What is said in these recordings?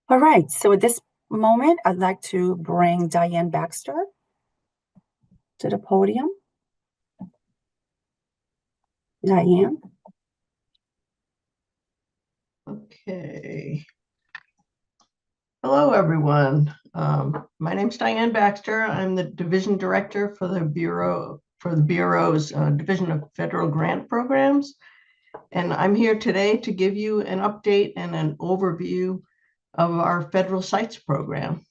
All right, so at this moment, I'd like to bring Diane Baxter to the podium. Diane. Okay. Hello, everyone. My name's Diane Baxter. I'm the Division Director for the Bureau's Division of Federal Grant Programs. And I'm here today to give you an update and an overview of our federal sites program.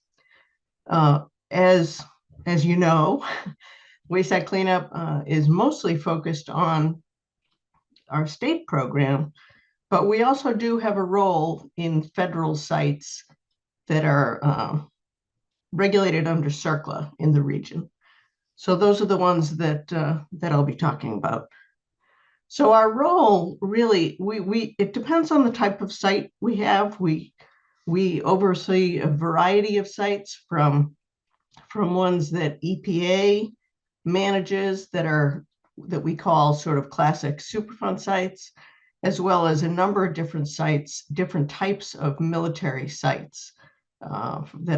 As you know, wayside cleanup is mostly focused on our state program, but we also do have a role in federal sites that are regulated under CERCLA in the region. So those are the ones that I'll be talking about. So our role really, it depends on the type of site we have. We oversee a variety of sites from ones that EPA manages that we call sort of classic Superfund sites, as well as a number of different sites, different types of military sites.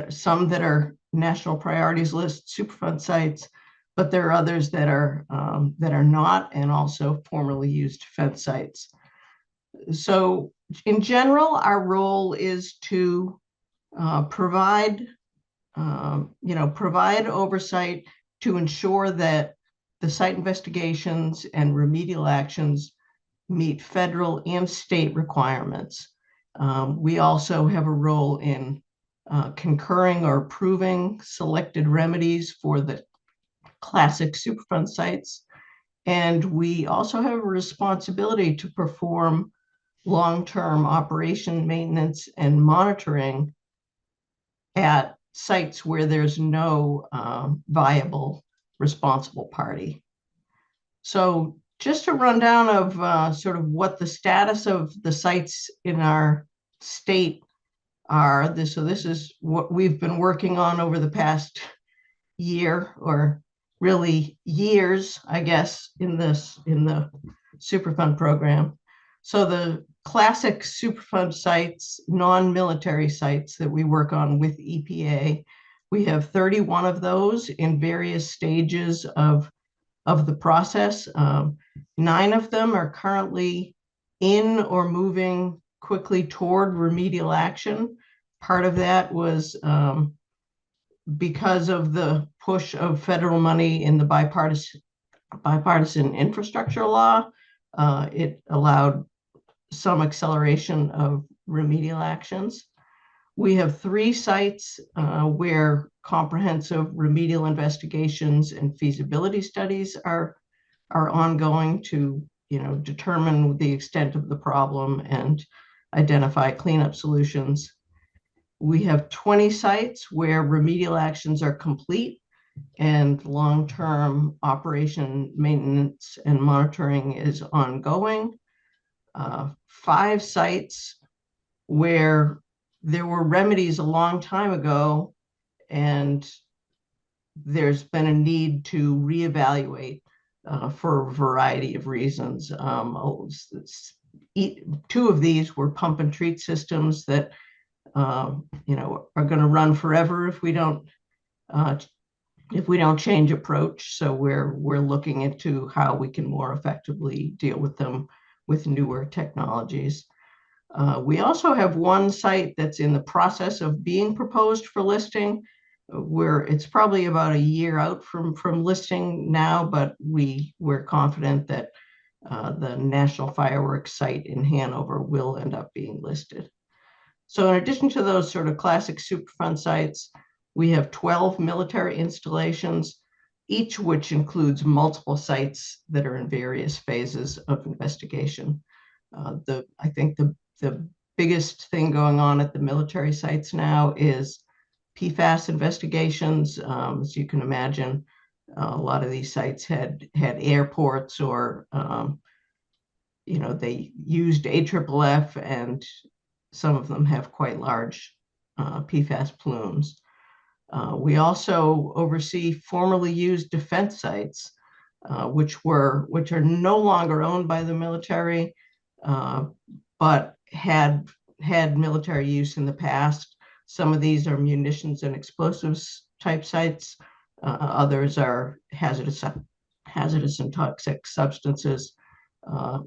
Some that are national priorities list Superfund sites, but there are others that are not, and also formerly used defense sites. So in general, our role is to provide oversight to ensure that the site investigations and remedial actions meet federal and state requirements. We also have a role in concurring or approving selected remedies for the classic Superfund sites. And we also have a responsibility to perform long-term operation maintenance and monitoring at sites where there's no viable responsible party. So just a rundown of sort of what the status of the sites in our state are. So this is what we've been working on over the past year, or really years, I guess, in the Superfund program. So the classic Superfund sites, non-military sites that we work on with EPA, we have 31 of those in various stages of the process. 9 of them are currently in or moving quickly toward remedial action. Part of that was because of the push of federal money in the bipartisan infrastructure law. It allowed some acceleration of remedial actions. We have 3 sites where comprehensive remedial investigations and feasibility studies are ongoing to determine the extent of the problem and identify cleanup solutions. We have 20 sites where remedial actions are complete and long-term operation maintenance and monitoring is ongoing. 5 sites where there were remedies a long time ago and there's been a need to reevaluate for a variety of reasons. 2 of these were pump and treat systems that are going to run forever if we don't change approach. So we're looking into how we can more effectively deal with them with newer technologies. We also have 1 site that's in the process of being proposed for listing, where it's probably about a year out from listing now, but we're confident that the National Fireworks site in Hanover will end up being listed. So in addition to those sort of classic Superfund sites, we have 12 military installations, each which includes multiple sites that are in various phases of investigation. I think the biggest thing going on at the military sites now is PFAS investigations. As you can imagine, a lot of these sites had airports or, they used AFFF, and some of them have quite large PFAS plumes. We also oversee formerly used defense sites, which are no longer owned by the military, but had military use in the past. Some of these are munitions and explosives type sites. Others are hazardous and toxic substances.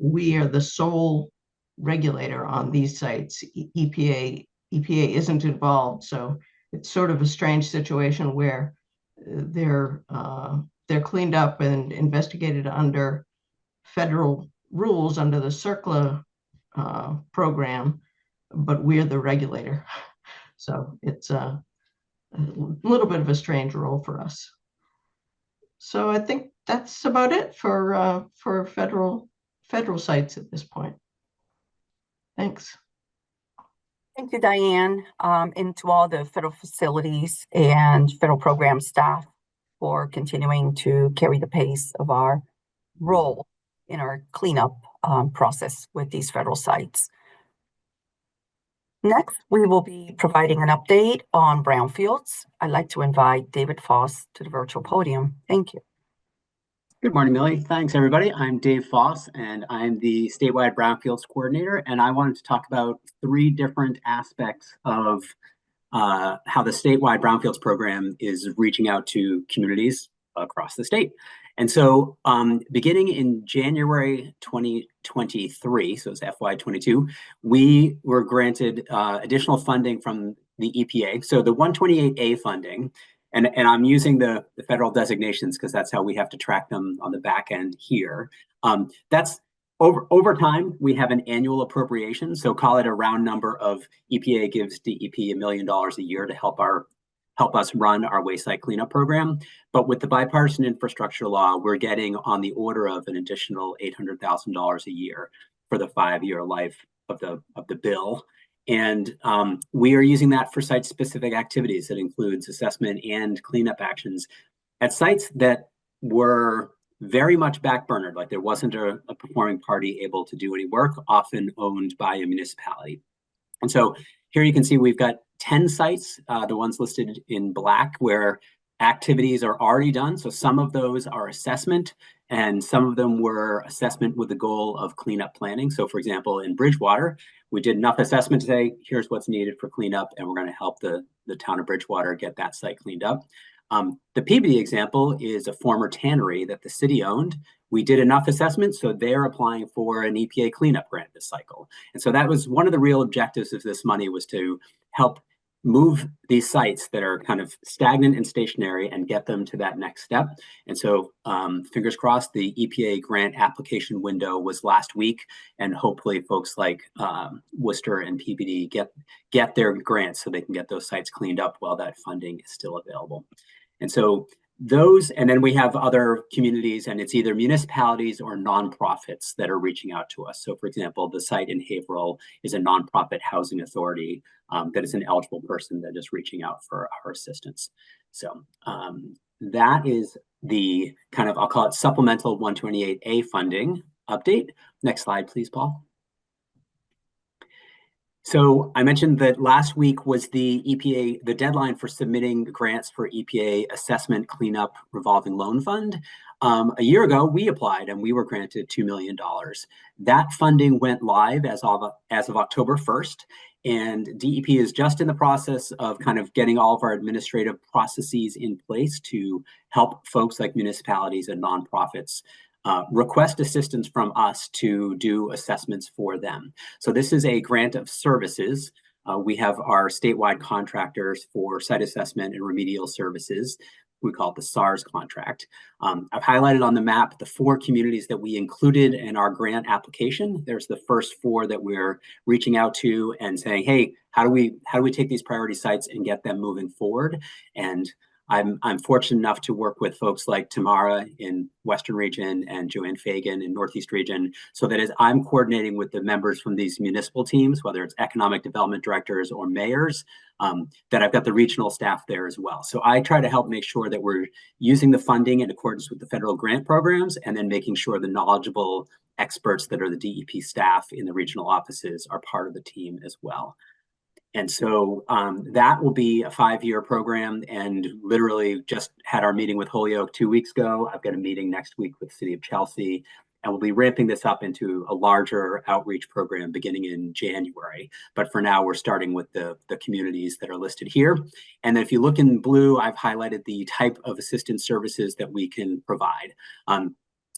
We are the sole regulator on these sites. EPA isn't involved, so it's sort of a strange situation where they're cleaned up and investigated under federal rules under the CERCLA program, but we're the regulator. So it's a little bit of a strange role for us. So I think that's about it for federal sites at this point. Thanks. Thank you, Diane, and to all the federal facilities and federal program staff for continuing to carry the pace of our role in our cleanup process with these federal sites. Next, we will be providing an update on Brownfields. I'd like to invite David Foss to the virtual podium. Thank you. Good morning, Millie. Thanks, everybody. I'm Dave Foss, and I'm the statewide Brownfields coordinator, and I wanted to talk about 3 different aspects of how the statewide Brownfields program is reaching out to communities across the state. And so beginning in January 2023, so it's FY22, we were granted additional funding from the EPA. So the 128A funding, and I'm using the federal designations because that's how we have to track them on the back end here. That's over time, we have an annual appropriation. So call it a round number of EPA gives DEP $1 million a year to help us run our waste site cleanup program. But with the bipartisan infrastructure law, we're getting on the order of an additional $800,000 a year for the 5-year life of the bill. And we are using that for site-specific activities that includes assessment and cleanup actions at sites that were very much backburnered, like there wasn't a performing party able to do any work, often owned by a municipality. And so here you can see we've got 10 sites, the ones listed in black, where activities are already done. So some of those are assessment, and some of them were assessment with the goal of cleanup planning. So for example, in Bridgewater, we did enough assessment to say, here's what's needed for cleanup, and we're going to help the town of Bridgewater get that site cleaned up. The Peabody example is a former tannery that the city owned. We did enough assessment, so they're applying for an EPA cleanup grant this cycle. And so that was one of the real objectives of this money, was to help move these sites that are kind of stagnant and stationary and get them to that next step. And so fingers crossed, the EPA grant application window was last week, and hopefully folks like Worcester and Peabody get their grants so they can get those sites cleaned up while that funding is still available. And so those, and then we have other communities, and it's either municipalities or nonprofits that are reaching out to us. So for example, the site in Haverhill is a nonprofit housing authority that is an eligible person that is reaching out for our assistance. So that is the kind of, I'll call it supplemental 128A funding update. Next slide, please, Paul. So I mentioned that last week was the deadline for submitting grants for EPA assessment cleanup revolving loan fund. A year ago, we applied and we were granted $2 million. That funding went live as of October 1st. And DEP is just in the process of kind of getting all of our administrative processes in place to help folks like municipalities and nonprofits request assistance from us to do assessments for them. So this is a grant of services. We have our statewide contractors for site assessment and remedial services. We call it the SARS contract. I've highlighted on the map the 4 communities that we included in our grant application. There's the first 4 that we're reaching out to and saying, hey, how do we take these priority sites and get them moving forward? And I'm fortunate enough to work with folks like Tamara in Western Region and Joanne Fagan in Northeast Region, so that as I'm coordinating with the members from these municipal teams, whether it's economic development directors or mayors, that I've got the regional staff there as well. So I try to help make sure that we're using the funding in accordance with the federal grant programs, and then making sure the knowledgeable experts that are the DEP staff in the regional offices are part of the team as well. And so that will be a 5-year program, and literally just had our meeting with Holyoke 2 weeks ago. I've got a meeting next week with the City of Chelsea, And we'll be ramping this up into a larger outreach program beginning in January. But for now, we're starting with the communities that are listed here. And then if you look in blue, I've highlighted the type of assistance services that we can provide.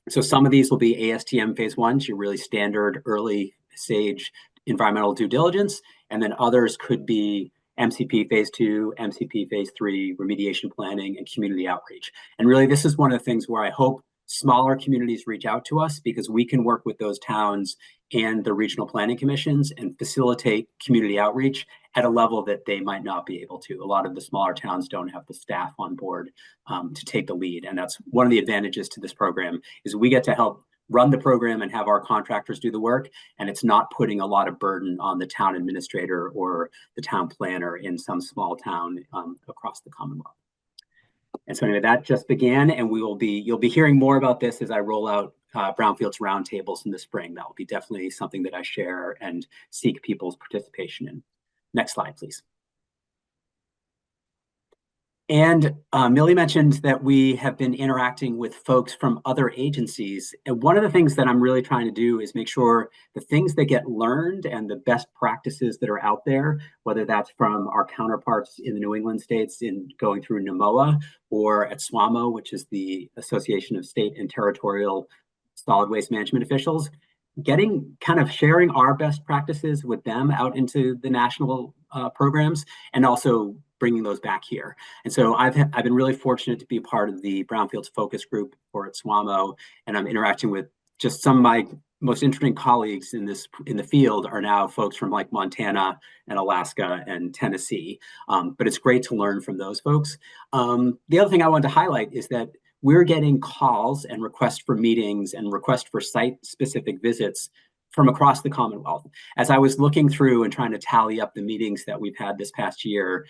So some of these will be ASTM phase 1, your really standard early stage environmental due diligence. And then others could be MCP phase 2, MCP phase 3, remediation planning, and community outreach. And really, this is one of the things where I hope smaller communities reach out to us, because we can work with those towns and the regional planning commissions and facilitate community outreach at a level that they might not be able to. A lot of the smaller towns don't have the staff on board to take the lead. And that's one of the advantages to this program, is we get to help run the program and have our contractors do the work. And it's not putting a lot of burden on the town administrator or the town planner in some small town across the Commonwealth. And so anyway, that just began, and you'll be hearing more about this as I roll out Brownfields roundtables in the spring. That will be definitely something that I share and seek people's participation in. Next slide, please. And Millie mentioned that we have been interacting with folks from other agencies. And one of the things that I'm really trying to do is make sure the things that get learned and the best practices that are out there, whether that's from our counterparts in the New England states in going through NMOA, or at SWAMO, which is the Association of State and Territorial Solid Waste Management Officials, sharing our best practices with them out into the national programs, and also bringing those back here. And so I've been really fortunate to be a part of the Brownfields focus group for at SWAMO, and I'm interacting with just some of my most interesting colleagues in the field are now folks from like Montana and Alaska and Tennessee. But it's great to learn from those folks. The other thing I wanted to highlight is that we're getting calls and requests for meetings and requests for site-specific visits from across the Commonwealth. As I was looking through and trying to tally up the meetings that we've had this past year,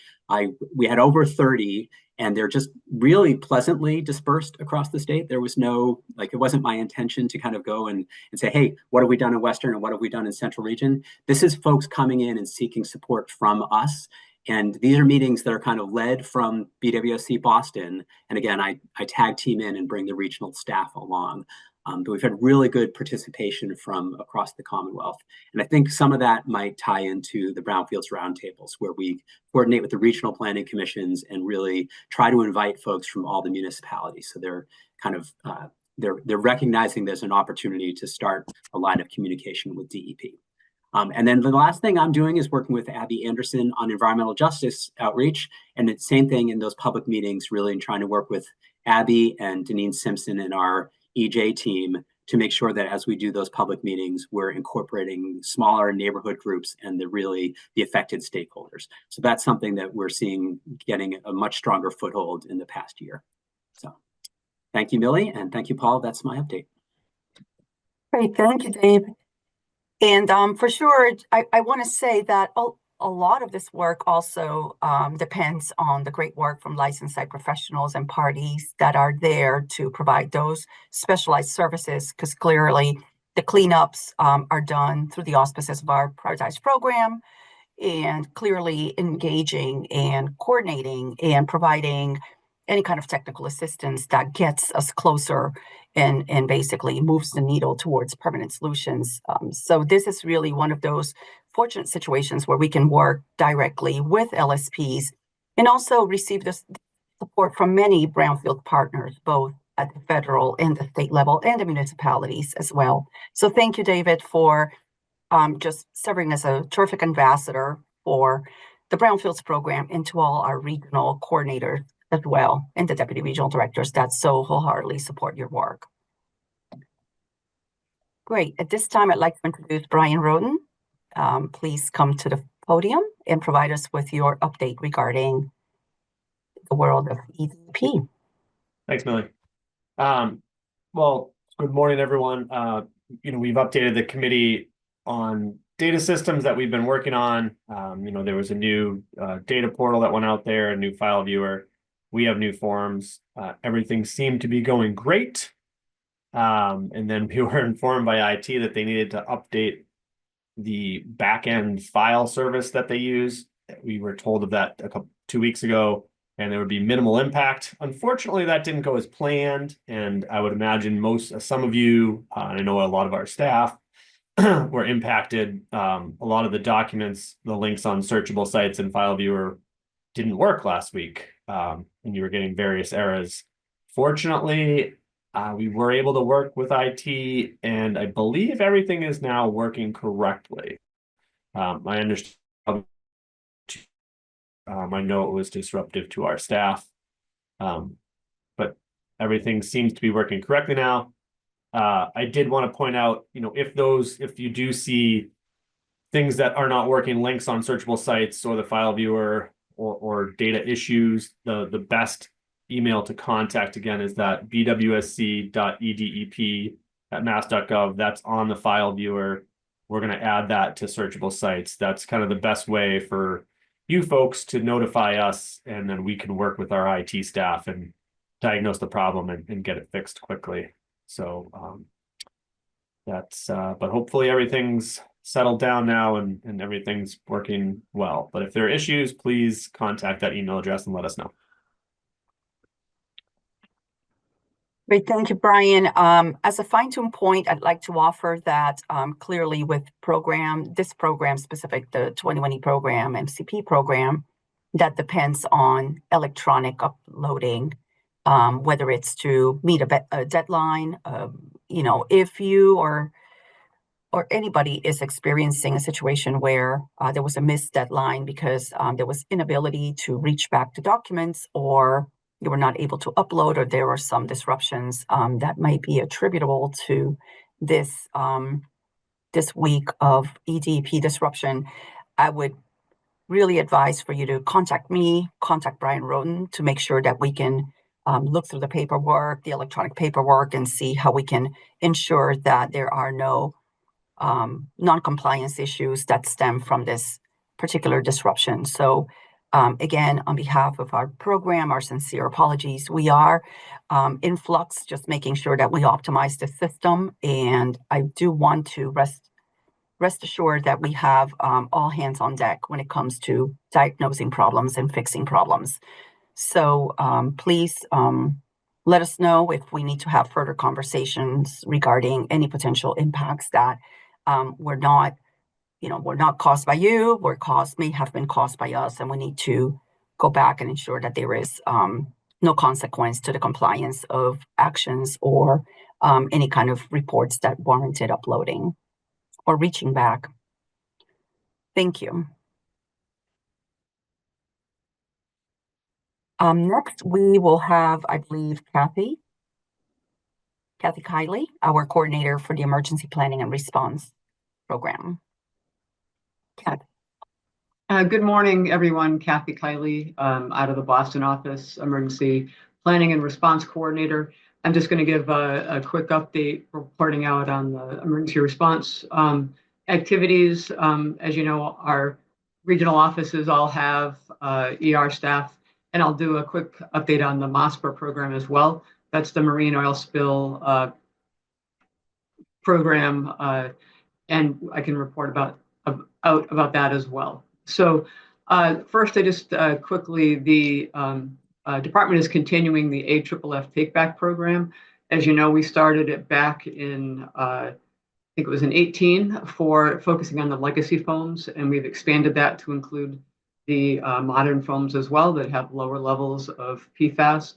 we had over 30, and they're just really pleasantly dispersed across the state. There was no, it wasn't my intention to kind of go and say, hey, what have we done in Western and what have we done in Central Region? This is folks coming in and seeking support from us. And these are meetings that are kind of led from BWSC Boston. And again, I tag team in and bring the regional staff along. But we've had really good participation from across the Commonwealth. And I think some of that might tie into the Brownfields roundtables, where we coordinate with the regional planning commissions and really try to invite folks from all the municipalities. So they're kind of, they're recognizing there's an opportunity to start a line of communication with DEP. And then the last thing I'm doing is working with Abby Anderson on environmental justice outreach. And it's the same thing in those public meetings, really, and trying to work with Abby and Deneen Simpson and our EJ team to make sure that as we do those public meetings, we're incorporating smaller neighborhood groups and the affected stakeholders. So that's something that we're seeing getting a much stronger foothold in the past year. So thank you, Millie, and thank you, Paul. That's my update. Great, thank you, Dave. And for sure, I want to say that a lot of this work also depends on the great work from licensed site professionals and parties that are there to provide those specialized services, because clearly the cleanups are done through the auspices of our prioritized program, and clearly engaging and coordinating and providing any kind of technical assistance that gets us closer and basically moves the needle towards permanent solutions. So this is really one of those fortunate situations where we can work directly with LSPs and also receive the support from many Brownfield partners, both at the federal and the state level and the municipalities as well. So thank you, David, for just serving as a terrific ambassador for the Brownfields program, and to all our regional coordinators as well, and the deputy regional directors that so wholeheartedly support your work. Great. At this time, I'd like to introduce Brian Roden. Please come to the podium and provide us with your update regarding the world of EDP. Thanks, Millie. Well, good morning, everyone. We've updated the committee on data systems that we've been working on. There was a new data portal that went out there, a new file viewer. We have new forms. Everything seemed to be going great. And then we were informed by IT that they needed to update the backend file service that they use. We were told of that 2 weeks ago. and there would be minimal impact. Unfortunately, that didn't go as planned, and I would imagine some of you, I know a lot of our staff, were impacted. A lot of the documents, the links on searchable sites and file viewer didn't work last week, and you were getting various errors. Fortunately, we were able to work with IT, and I believe everything is now working correctly. I understand. I know it was disruptive to our staff, but everything seems to be working correctly now. I did want to point out, if you do see things that are not working, links on searchable sites or the file viewer or data issues, the best email to contact again is that bwsc.edep@mass.gov. That's on the file viewer. We're going to add that to searchable sites. That's kind of the best way for you folks to notify us, and then we can work with our IT staff and diagnose the problem and get it fixed quickly. So but hopefully everything's settled down now and everything's working well. But if there are issues, please contact that email address and let us know. Great, thank you, Brian. As a fine-tune point, I'd like to offer that clearly with this program specific, the 2020 program, MCP program, that depends on electronic uploading, whether it's to meet a deadline. If you or anybody is experiencing a situation where there was a missed deadline because there was inability to reach back to documents, or you were not able to upload, or there were some disruptions that might be attributable to this week of EDP disruption, I would really advise for you to contact me, contact Brian Roden, to make sure that we can look through the paperwork, the electronic paperwork, and see how we can ensure that there are no non-compliance issues that stem from this particular disruption. So again, on behalf of our program, our sincere apologies. We are in flux, just making sure that we optimize the system. And I do want to rest assured that we have all hands on deck when it comes to diagnosing problems and fixing problems. So please let us know if we need to have further conversations regarding any potential impacts that were not caused by you, may have been caused by us, and we need to go back and ensure that there is no consequence to the compliance of actions or any kind of reports that warranted uploading or reaching back. Thank you. Next, we will have, I believe, Kathy Kiley, our coordinator for the Emergency Planning and Response Program. Kathy. Good morning, everyone. Kathy Kiley, out of the Boston office, Emergency Planning and Response Coordinator. I'm just going to give a quick update reporting out on the emergency response activities. As you know, our regional offices all have ER staff, and I'll do a quick update on the MASPER program as well. That's the marine oil spill program, and I can report about that as well. So first, I just quickly, the department is continuing the AFFF Take Back program. As you know, we started it back in, I think it was in 2018, for focusing on the legacy foams, and we've expanded that to include the modern foams as well that have lower levels of PFAS.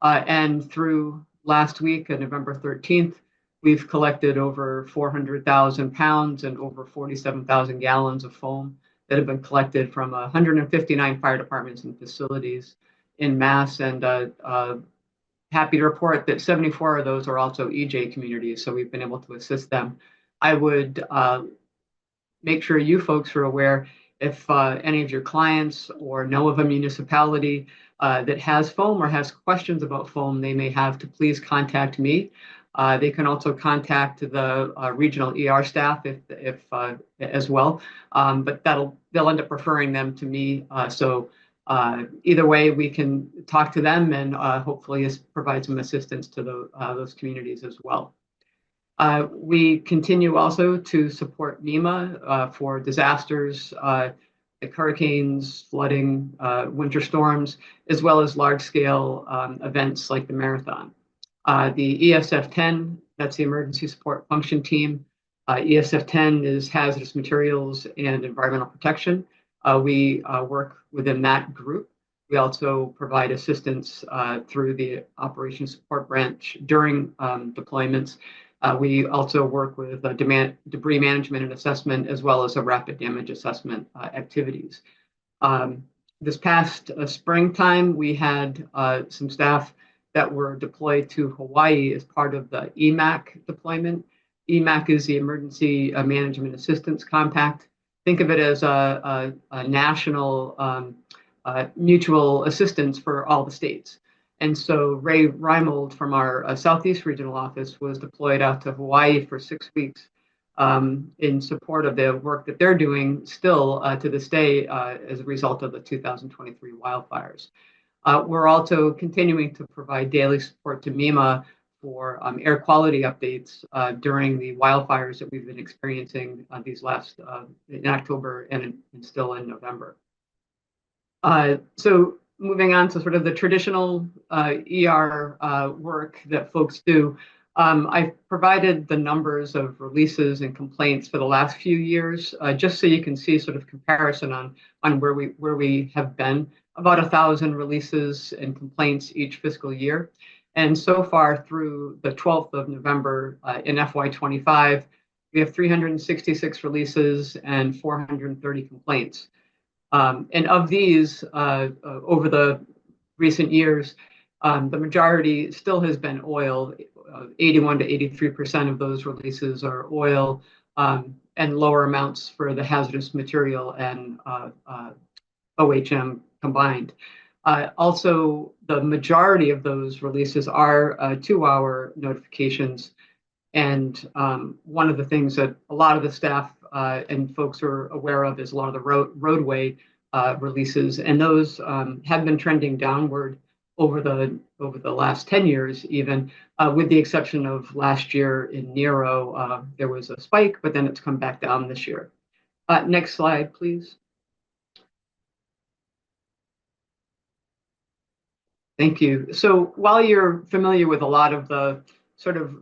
And through last week, on November 13th, we've collected over 400,000 pounds and over 47,000 gallons of foam that have been collected from 159 fire departments and facilities in Mass. And happy to report that 74 of those are also EJ communities, so we've been able to assist them. I would make sure you folks are aware, if any of your clients or know of a municipality that has foam or has questions about foam they may have, to please contact me. They can also contact the regional ER staff if as well, but they'll end up referring them to me. So either way, we can talk to them and hopefully provide some assistance to those communities as well. We continue also to support NEMA for disasters, like hurricanes, flooding, winter storms, as well as large-scale events like the marathon. The ESF-10, that's the Emergency Support Function Team. ESF-10 is hazardous materials and environmental protection. We work within that group. We also provide assistance through the Operations Support Branch during deployments. We also work with debris management and assessment, as well as a rapid damage assessment activities. This past springtime, we had some staff that were deployed to Hawaii as part of the EMAC deployment. EMAC is the Emergency Management Assistance Compact. Think of it as a national mutual assistance for all the states. And so Ray Reimold from our Southeast Regional Office was deployed out to Hawaii for 6 weeks in support of the work that they're doing still to this day as a result of the 2023 wildfires. We're also continuing to provide daily support to MEMA for air quality updates during the wildfires that we've been experiencing these last in October and still in November. So moving on to sort of the traditional ER work that folks do, I've provided the numbers of releases and complaints for the last few years, just so you can see sort of comparison on where we have been. About 1,000 releases and complaints each fiscal year. And so far through the 12th of November in FY25, we have 366 releases and 430 complaints. And of these, over the recent years, the majority still has been oil. 81 to 83% of those releases are oil, and lower amounts for the hazardous material and OHM combined. Also, the majority of those releases are 2-hour notifications. And one of the things that a lot of the staff and folks are aware of is a lot of the roadway releases, and those have been trending downward over the last 10 years, even with the exception of last year in Nero. There was a spike, but then it's come back down this year. Next slide, please. Thank you. So while you're familiar with a lot of the sort of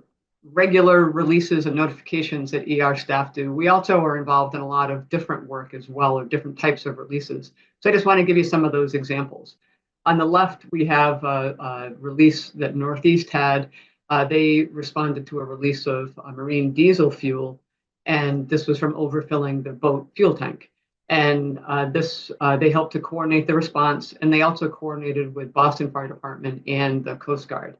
regular releases and notifications that ER staff do, we also are involved in a lot of different work as well, or different types of releases. So I just want to give you some of those examples. On the left, we have a release that Northeast had. They responded to a release of marine diesel fuel, and this was from overfilling the boat fuel tank. And they helped to coordinate the response, and they also coordinated with Boston Fire Department and the Coast Guard.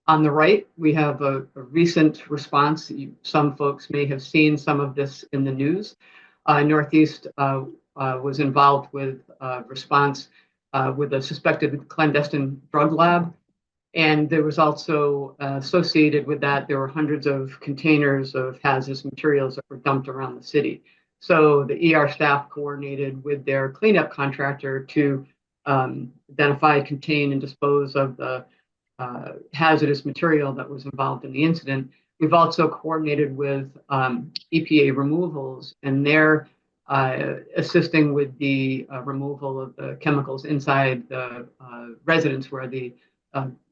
On the right, we have a recent response. Some folks may have seen some of this in the news. Northeast was involved with a response with a suspected clandestine drug lab. And there was also associated with that, there were hundreds of containers of hazardous materials that were dumped around the city. So the ER staff coordinated with their cleanup contractor to identify, contain, and dispose of the hazardous material that was involved in the incident. We've also coordinated with EPA removals, and they're assisting with the removal of the chemicals inside the residence where the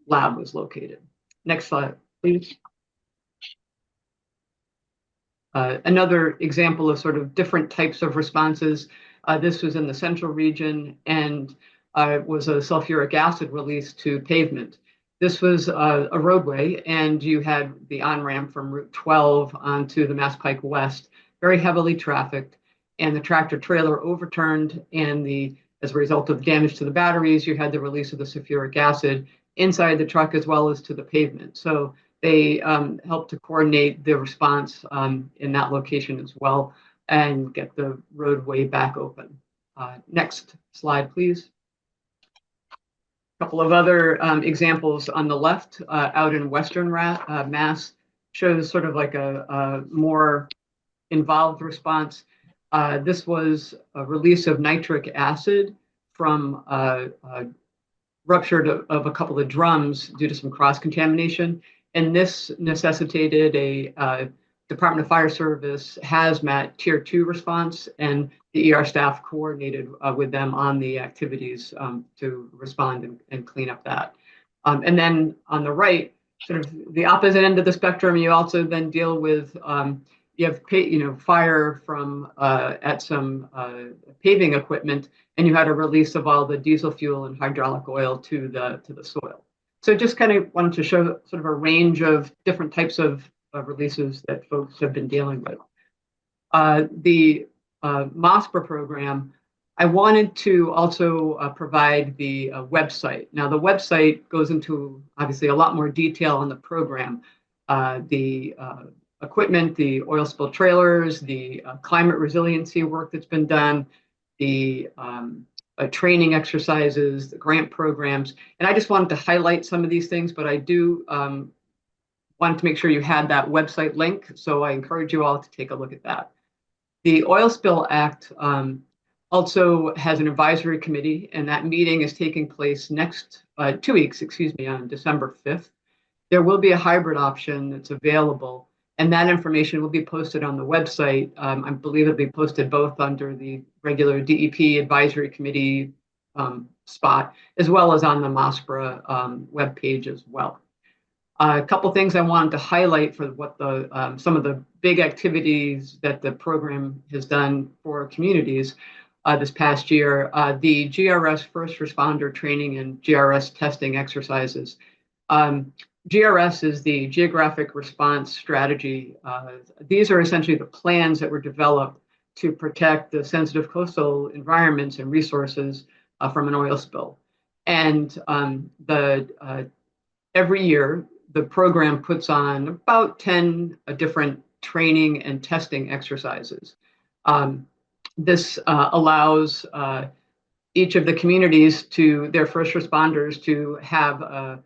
lab was located. Next slide, please. Another example of sort of different types of responses. This was in the central region, and was a sulfuric acid release to pavement. This was a roadway, and you had the on-ramp from Route 12 onto the Mass Pike West, very heavily trafficked, and the tractor trailer overturned, and as a result of damage to the batteries, you had the release of the sulfuric acid inside the truck as well as to the pavement. So they helped to coordinate the response in that location as well and get the roadway back open. Next slide, please. A couple of other examples on the left, out in Western Mass, shows sort of like a more involved response. This was a release of nitric acid from rupture of a couple of drums due to some cross-contamination. And this necessitated a Department of Fire Service hazmat Tier 2 response. And the ER staff coordinated with them on the activities to respond and clean up that. And then on the right, sort of the opposite end of the spectrum, you also then deal with you have fire from at some paving equipment, and you had a release of all the diesel fuel and hydraulic oil to the soil. So just kind of wanted to show sort of a range of different types of releases that folks have been dealing with. The MassDEP program, I wanted to also provide the website. Now, the website goes into obviously a lot more detail on the program, the equipment, the oil spill trailers, the climate resiliency work that's been done, the training exercises, the grant programs. And I just wanted to highlight some of these things, but I do wanted to make sure you had that website link. So I encourage you all to take a look at that. The Oil Spill Act also has an advisory committee, and that meeting is taking place next 2 weeks, on December 5th. There will be a hybrid option that's available, and that information will be posted on the website. I believe it'll be posted both under the regular DEP advisory committee spot, as well as on the MassDEP webpage as well. A couple things I wanted to highlight for what the some of the big activities that the program has done for communities this past year. The GRS first responder training and GRS testing exercises. GRS is the Geographic Response Strategy. These are essentially the plans that were developed to protect the sensitive coastal environments and resources from an oil spill. And every year, the program puts on about 10 different training and testing exercises. This allows each of the communities their first responders to have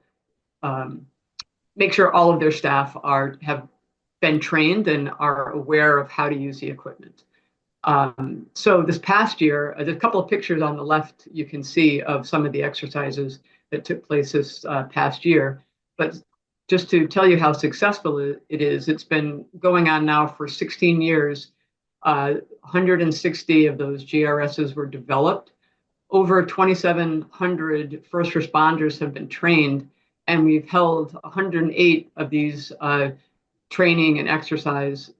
make sure all of their staff have been trained and are aware of how to use the equipment. So this past year, there's a couple of pictures on the left you can see of some of the exercises that took place this past year. But just to tell you how successful it is, it's been going on now for 16 years. 160 of those GRSs were developed. Over 2,700 first responders have been trained, and we've held 108 of these training and exercises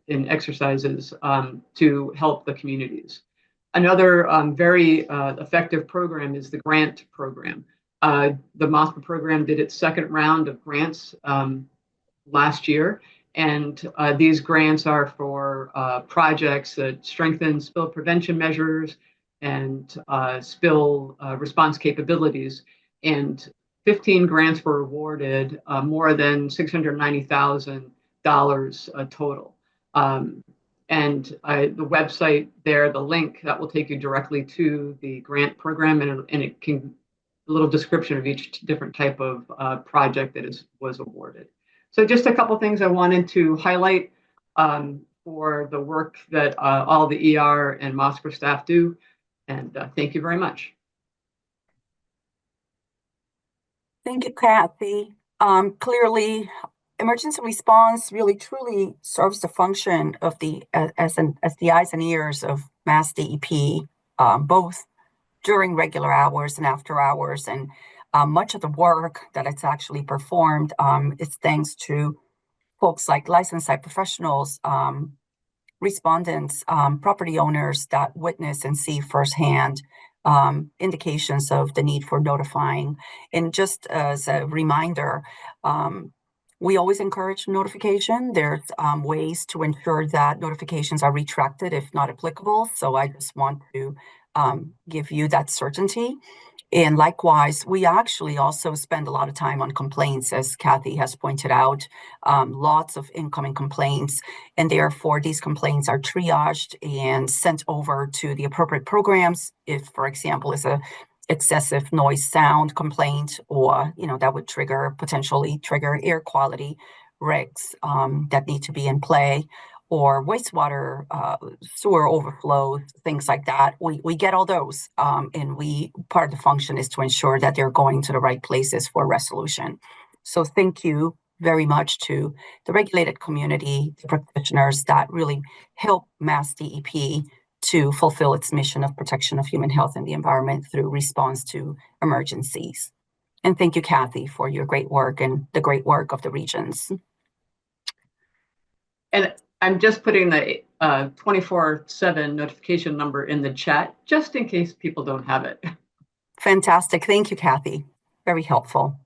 to help the communities. Another very effective program is the grant program. The MassDEP program did its second round of grants last year, and these grants are for projects that strengthen spill prevention measures and spill response capabilities. And 15 grants were awarded, more than $690,000 total. And the website there, the link that will take you directly to the grant program, and it can a little description of each different type of project that was awarded. So just a couple things I wanted to highlight for the work that all the ER and MassDEP staff do. And thank you very much. Thank you, Kathy. Clearly, emergency response really truly serves the function of as the eyes and ears of MassDEP, both during regular hours and after hours. And much of the work that it's actually performed is thanks to folks like licensed site professionals, respondents, property owners that witness and see firsthand indications of the need for notifying. And just as a reminder, we always encourage notification. There's ways to ensure that notifications are retracted if not applicable. So I just want to give you that certainty. And likewise, we actually also spend a lot of time on complaints, as Kathy has pointed out, lots of incoming complaints. And therefore, these complaints are triaged and sent over to the appropriate programs. If, for example, is a excessive noise sound complaint, or, that would potentially trigger air quality regs that need to be in play, or wastewater, sewer overflows, things like that. We get all those, and part of the function is to ensure that they're going to the right places for resolution. So thank you very much to the regulated community, the practitioners that really help MassDEP to fulfill its mission of protection of human health and the environment through response to emergencies. And thank you, Kathy, for your great work and the great work of the regions. And I'm just putting the 24/7 notification number in the chat, just in case people don't have it. Fantastic. Thank you, Kathy. Very helpful.